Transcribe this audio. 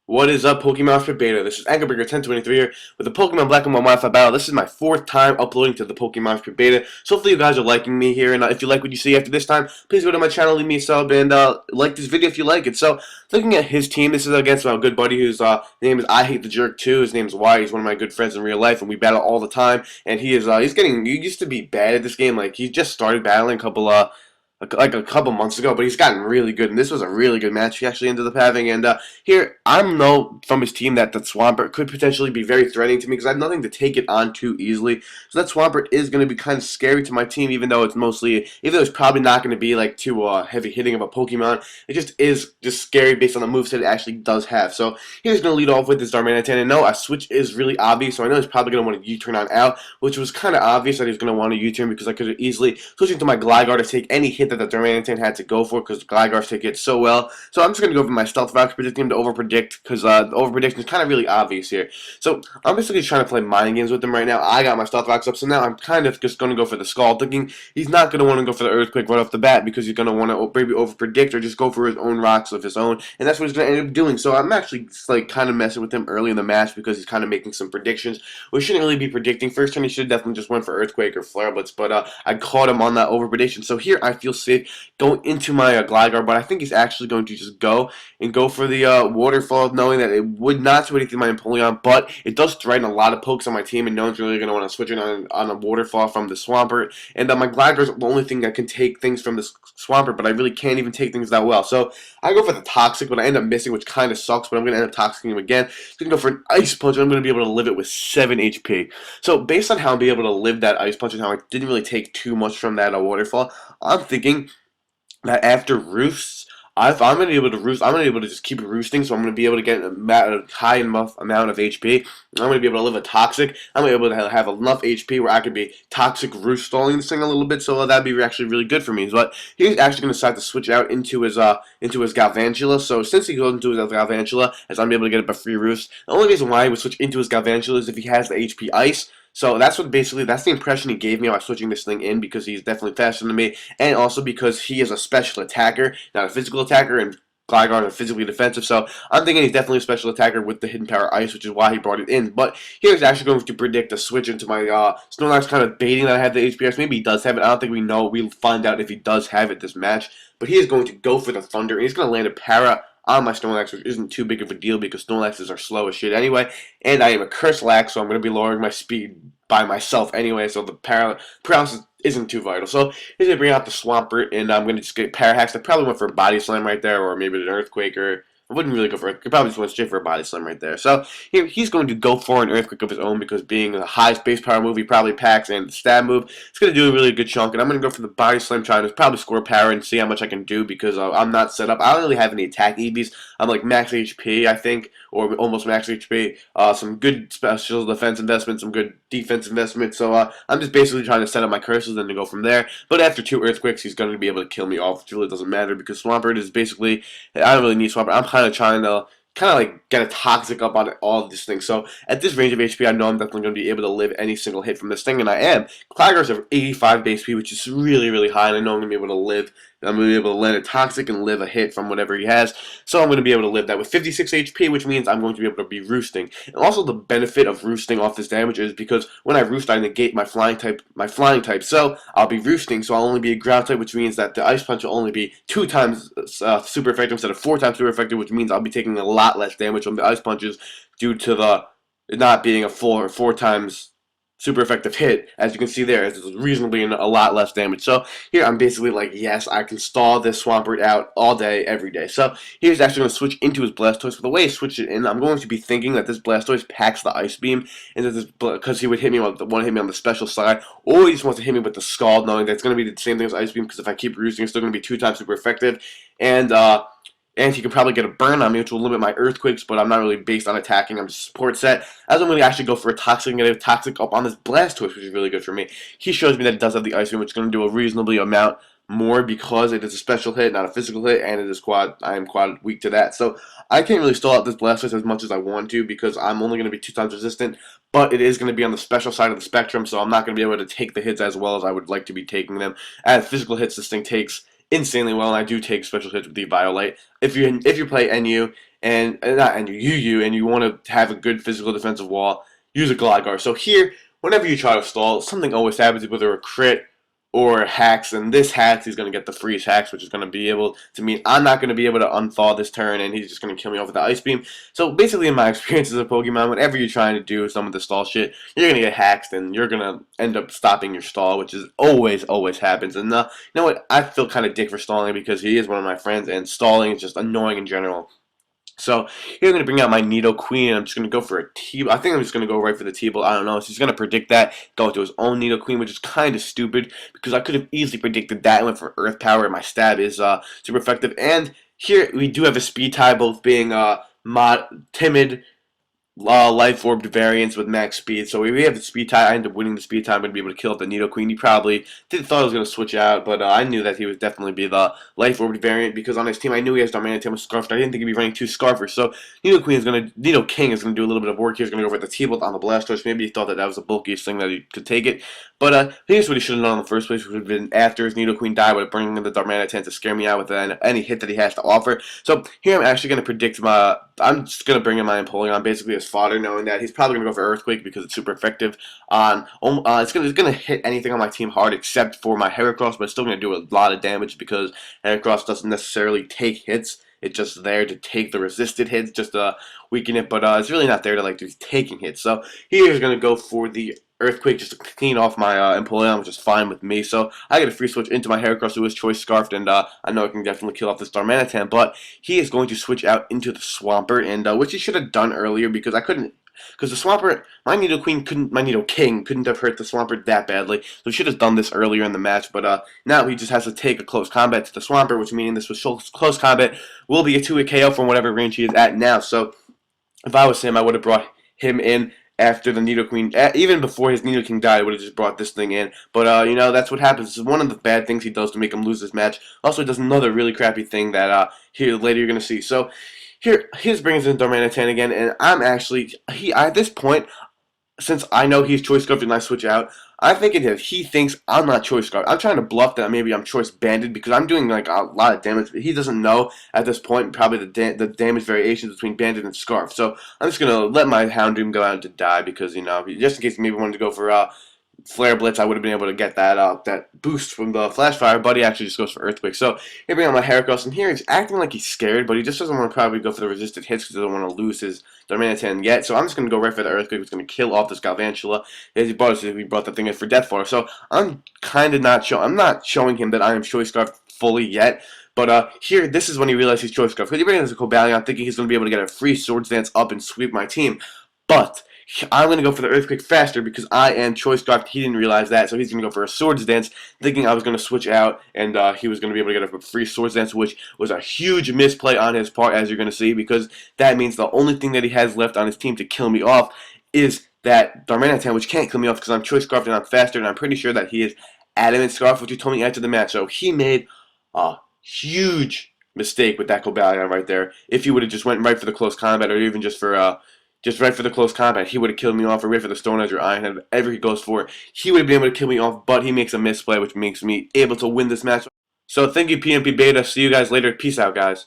What is up, Pokemoshpitbeta? This is AnkleBreaker1023 here with the Pokemon Black and White Wi-Fi battle. This is my 4th time uploading to the Pokemoshpitbeta. So hopefully you guys are liking me here, and if you like what you see after this time, please go to my channel, leave me a sub, and like this video if you like it. So, looking at his team, this is against my good buddy whose name is IHateTheJerk2. His name is Y. He's one of my good friends in real life, and we battle all the time. And he used to be bad at this game. Like, he just started battling a couple months ago, but he's gotten really good, and this was a really good match he actually ended up having. And here, I know from his team that Swampert could potentially be very threatening to me because I have nothing to take it on too easily. So that Swampert is going to be kind of scary to my team, even though it's probably not going to be like too heavy hitting of a Pokemon. It just is scary based on the moveset it actually does have. So here's going to lead off with this Darmanitan, and no, a switch is really obvious, so I know he's probably going to want to U-turn on out, which was kind of obvious that he's going to want to U-turn because I could have easily switched into my Gligar to take any hit that the Darmanitan had to go for because Gligar's take it so well. So I'm just going to go for my Stealth Rock, predicting him to overpredict because the overprediction is kind of really obvious here. So I'm basically trying to play mind games with him right now. I got my Stealth Rocks up, so now I'm kind of just going to go for the Scald, thinking he's not going to want to go for the Earthquake right off the bat because he's going to want to maybe overpredict or just go for his own rocks of his own, and that's what he's going to end up doing. So I'm actually like kind of messing with him early in the match because he's kind of making some predictions. We shouldn't really be predicting. First turn he should definitely just went for Earthquake or Flare Blitz, but I caught him on that overprediction. So here I feel safe going into my Gligar, but I think he's actually going to just go for the Waterfall, knowing that it would not do anything to my Empoleon, but it does threaten a lot of pokes on my team, and no one's really going to want to switch it on a Waterfall from the Swampert. And my Gligar's the only thing that can take things from this Swampert, but I really can't even take things that well. So I go for the Toxic, but I end up missing, which kind of sucks, but I'm going to end up Toxicing him again. So I'm going to go for an Ice Punch, and I'm going to be able to live it with 7 HP. So based on how I'm able to live that Ice Punch and how I didn't really take too much from that Waterfall, I'm thinking that after Roosts, if I'm going to be able to roost, I'm going to be able to just keep roosting, so I'm going to be able to get a high enough amount of HP. I'm going to be able to live a Toxic. I'm going to be able to have enough HP where I could be Toxic roost stalling this thing a little bit, so that'd be actually really good for me. But he's actually going to decide to switch out into his Galvantula. So since he goes into his Galvantula, as I'm able to get a free roost, the only reason why he would switch into his Galvantula is if he has the HP Ice. So that's the impression he gave me by switching this thing in, because he's definitely faster than me, and also because he is a special attacker, not a physical attacker, and Gligar is physically defensive, so I'm thinking he's definitely a special attacker with the Hidden Power Ice, which is why he brought it in. But here's actually going to predict a switch into my Snorlax, kind of baiting that I have the HPS. Maybe he does have it. I don't think we know. We'll find out if he does have it this match. But he is going to go for the Thunder, and he's going to land a Para on my Snorlax, which isn't too big of a deal because Snorlaxes are slow as shit anyway. And I am a Curselax, so I'm going to be lowering my speed by myself anyway, so the paralysis isn't too vital. So he's going to bring out the Swampert, and I'm going to just get Parahax. I probably went for a Body Slam right there, or maybe an Earthquake, or I wouldn't really go for it. I probably just went straight for a Body Slam right there. So here he's going to go for an Earthquake of his own because being the highest base power move he probably packs and the stab move, it's going to do a really good chunk. And I'm going to go for the Body Slam, trying to probably score power and see how much I can do because I'm not set up. I don't really have any attack EVs. I'm like max HP, I think, or almost max HP. Some good special defense investments, some good defense investments. So I'm just basically trying to set up my curses and to go from there. But after 2 Earthquakes, he's going to be able to kill me off, which really doesn't matter because Swampert is basically, I don't really need Swampert. I'm kind of trying to like get a Toxic up on all of this thing. So at this range of HP, I know I'm definitely going to be able to live any single hit from this thing, and I am. Gligar's have 85 base speed, which is really, really high, and I know I'm going to be able to live. I'm going to be able to land a Toxic and live a hit from whatever he has. So I'm going to be able to live that with 56 HP, which means I'm going to be able to be roosting. And also the benefit of roosting off this damage is because when I roost, I negate my flying type. So I'll be roosting, so I'll only be a ground type, which means that the Ice Punch will only be 2 times super effective instead of 4 times super effective, which means I'll be taking a lot less damage from the Ice Punches due to the not being a 4 times super effective hit. As you can see there, it's reasonably a lot less damage. So here I'm basically like, yes, I can stall this Swampert out all day, every day. So here's actually going to switch into his Blastoise. But the way he switched it in, I'm going to be thinking that this Blastoise packs the Ice Beam, and that this, because he would hit me on the special side, or he just wants to hit me with the Scald, knowing that it's going to be the same thing as Ice Beam, because if I keep roosting, it's still going to be 2 times super effective. And he can probably get a burn on me, which will limit my Earthquakes, but I'm not really based on attacking. I'm just support set. As I'm going to actually go for a Toxic and get a Toxic up on this Blastoise, which is really good for me. He shows me that it does have the Ice Beam, which is going to do a reasonably amount more because it is a special hit, not a physical hit, and it is quad. I am quad weak to that. So I can't really stall out this Blastoise as much as I want to because I'm only going to be 2 times resistant, but it is going to be on the special side of the spectrum, so I'm not going to be able to take the hits as well as I would like to be taking them. As physical hits, this thing takes insanely well, and I do take special hits with the Violite. If you play NU and not NU, UU, and you want to have a good physical defensive wall, use a Gligar. So here, whenever you try to stall, something always happens, whether a crit or hacks, and this hacks, he's going to get the freeze hacks, which is going to be able to mean I'm not going to be able to unthaw this turn, and he's just going to kill me off with the Ice Beam. So basically, in my experience as a Pokemon, whenever you're trying to do some of the stall shit, you're going to get hacked, and you're going to end up stopping your stall, which is always happens. And you know what? I feel kind of dick for stalling because he is one of my friends, and stalling is just annoying in general. So here I'm going to bring out my Nidoqueen, and I'm just going to go for a T-Ball. I think I'm just going to go right for the T-Ball. I don't know. So he's going to predict that, go to his own Nidoqueen, which is kind of stupid because I could have easily predicted that and went for Earth Power, and my stab is super effective. And here we do have a speed tie, both being timid, life orbed variants with max speed. So we have the speed tie. I ended up winning the speed tie. I'm going to be able to kill up the Nidoqueen. He probably thought I was going to switch out, but I knew that he would definitely be the life orbed variant because on his team I knew he has Darmanitan with Scarf. I didn't think he'd be running 2 Scarfers. So Nidoking is going to do a little bit of work here. He's going to go for the T-Bolt on the Blastoise. Maybe he thought that was the bulkiest thing that he could take it. But here's what he should have done in the first place, which would have been after his Nidoqueen died, would have bring in the Darmanitan to scare me out with any hit that he has to offer. So here I'm actually going to predict I'm just going to bring in my Empoleon basically as fodder, knowing that he's probably going to go for Earthquake because it's super effective. It's going to hit anything on my team hard except for my Heracross, but it's still going to do a lot of damage because Heracross doesn't necessarily take hits. It's just there to take the resisted hits, just to weaken it, but it's really not there to do taking hits. So he's going to go for the Earthquake just to clean off my Empoleon, which is fine with me. So I get a free switch into my Heracross, who is Choice Scarfed, and I know I can definitely kill off this Darmanitan, but he is going to switch out into the Swampert, and which he should have done earlier because I couldn't. Because the Swampert, my Nidoking couldn't have hurt the Swampert that badly, so he should have done this earlier in the match, but now he just has to take a close combat to the Swampert, which means this was close combat, will be a 2-hit KO from whatever range he is at now. So if I was him, I would have brought him in after the Nidoqueen, even before his Nidoking died, I would have just brought this thing in. But, that's what happens. This is one of the bad things he does to make him lose this match. Also, he does another really crappy thing that here later you're going to see. So, here's brings in Darmanitan again, and I'm actually, at this point, since I know he's Choice Scarfed and I switch out, I'm thinking that he thinks I'm not Choice Scarfed. I'm trying to bluff that maybe I'm Choice Banded because I'm doing a lot of damage. He doesn't know at this point probably the damage variations between Banded and Scarf. So I'm just gonna let my Houndoom go out to die because just in case he maybe wanted to go for Flare Blitz, I would have been able to get that boost from the Flash Fire, but he actually just goes for Earthquake. So here bring on my Heracross, and here he's acting like he's scared, but he just doesn't want to probably go for the resisted hits because he doesn't want to lose his Darmanitan yet. So I'm just going to go right for the Earthquake, which is going to kill off this Galvantula. As he brought that thing in for Deathfire. So I'm kind of not showing him that I am Choice Scarf fully yet. But here, this is when he realized he's Choice Scarf. Because he brings in a Cobalion thinking he's going to be able to get a free Swords Dance up and sweep my team. But I'm going to go for the Earthquake faster because I am Choice Scarfed. He didn't realize that, so he's going to go for a Swords Dance, thinking I was going to switch out, and he was going to be able to get a free Swords Dance, which was a huge misplay on his part, as you're going to see, because that means the only thing that he has left on his team to kill me off is that Darmanitan, which can't kill me off because I'm Choice Scarfed and I'm faster, and I'm pretty sure that he is Adamant Scarf, which he told me after the match. So he made a huge mistake with that Cobalion right there. If he would have just went right for the close combat, or even just right for the close combat, he would have killed me off, or right for the Stone Edge or Iron Head, whatever he goes for, he would have been able to kill me off, but he makes a misplay, which makes me able to win this match. So thank you, PMPBeta. See you guys later. Peace out, guys.